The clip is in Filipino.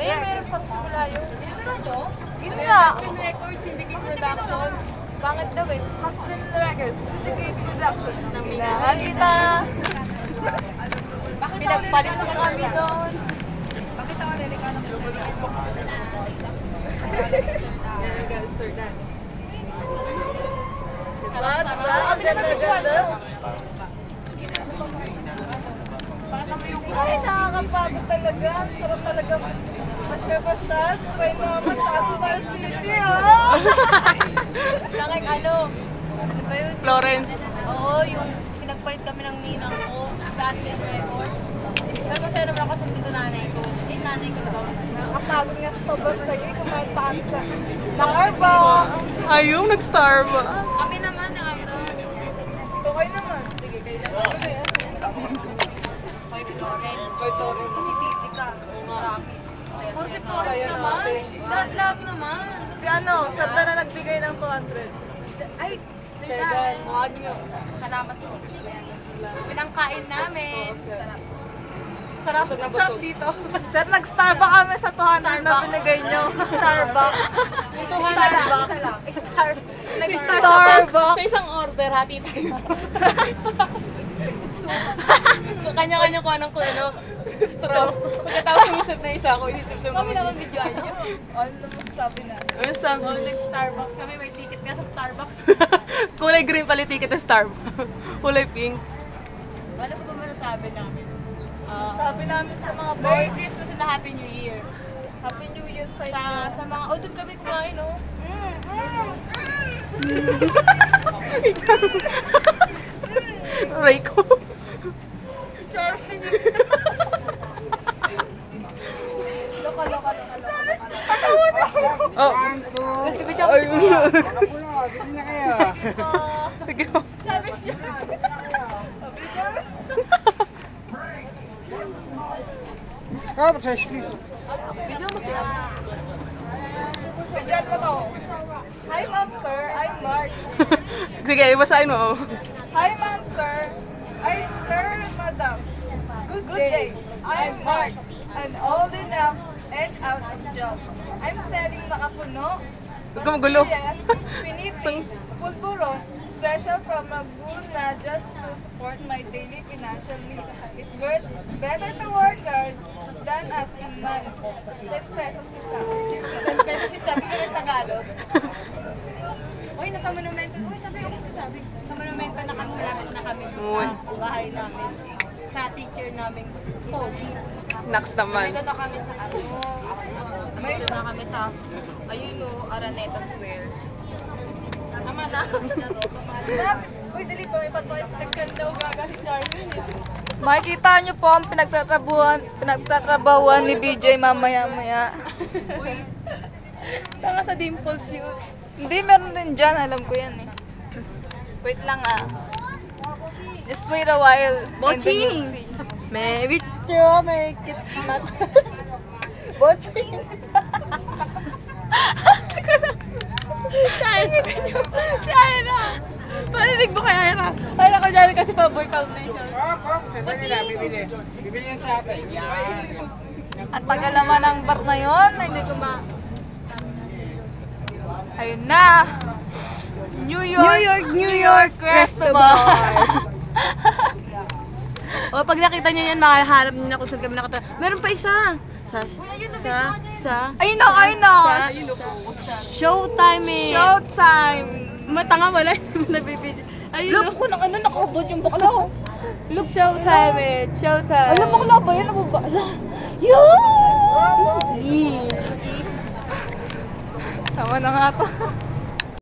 Kaya meron pang simula yun. Ginagawa nyo? Yun nga. Custom Records, Syndicate Production. Bakit daw eh? Custom Records, Syndicate Production. Ng Minahal kita. Pinagpalit na kami doon. Bakit ako nalika ng Sir Dan. Diba? Ang ganda-ganda. Ay, nakakapagod talaga. Sarap talaga. Masyar-masyar. Try naman. Tsaka Star City, ha? Nakik ano ba yun? Florence. Oo, yung pinagpalit kami ng ninang ko sa Aspen Records. Pero masaya naman ako sa dito nanay ko. Yung nanay ko na ba? Nakakapagod nga sa sobrang sa'yo. Kumain pa kami sa Starbucks. Ayun, nag-Starbucks. Kami naman, nakairon. Okay naman. Sige, kayo naman. Kay Florence. Si Titi ka. Promise. Puro si Florence naman. Lahat naman. Si ano, Sabda na nagbigay ng 200. Ay, Shedan, huwag nyo. salamat po. Pinangkain namin. Sarap. Sarap dito. Sir, nag-Starbucks kami sa 200 na binigay nyo. Starbucks. Starbucks. Sa isang order, hati tayo. Kanya-kanya ko anong ano, straw. Pagkatapos umisip na isa ako, isip na Kami naman videoan nyo. Ano naman sabi na? Ano sabi? Nag-Starbucks kami, may ticket nga sa Starbucks. Kulay green pala yung ticket ng Starbucks. Kulay pink. Ano pa ba masasabi namin? Sabi namin sa mga boys, Merry Christmas and Happy New Year. Happy New Year sa inyo. Sa mga, doon kami kumain, no? Ray ko. Loka. Oh. Gusto ko dyan. Sige po. Sabi siya. Video mo siya. Video mo to. Hi ma'am sir, I'm Mark. Sige, basahin mo. Oh. Hi ma'am sir, I sir madam. Good day. I'm Mark, and old enough and out of job. I'm selling makapuno. Huwag ka magulo. Yes, pinipig, pulburon, special from Laguna just to support my daily financial needs. It's worth better to workers than us in months. 10 pesos isa. 10 pesos isa, bigyan ng Tagalog. Uy, nasa monumento. Uy, sabi ako sabi. Sa monumento nakakarapit na kami sa bahay namin. Sa teacher namin. Pogi. Next naman. Nandito na kami sa ano. Nandito na kami sa ayun o, Araneta Square. Tama na. Uy, dali pa, may pagpalit. Nagkanda o gaga si Charlie. Makikita nyo po ang pinagtatrabahuan ni BJ mamaya-maya. Uy. Tanga sa dimples yun. Hindi, meron din dyan. Alam ko yan eh. Wait lang ah. Just wait a while. Boching! And then you'll see. May video, may kitmat. Boching! Si Aira! Parinig mo kay Aira. Ay, ako dyan kasi pa-boy foundation. Bibili yan sa atin. At tagal naman ang bar na yun. Hindi ko ma... Ayun na! New York Resto Bar! O, pag nakita nyo yan, makaharap nyo na kung saan kami nakatara. Meron pa isa. I know! Showtime eh. Showtime! Matanga wala yung nabibidyo. Ayun Alam ko ng ano, nakabot yung bakla ko. Look, showtime eh. Showtime. Alam bakla ba yan? Nababala. Yun! Tama na nga to.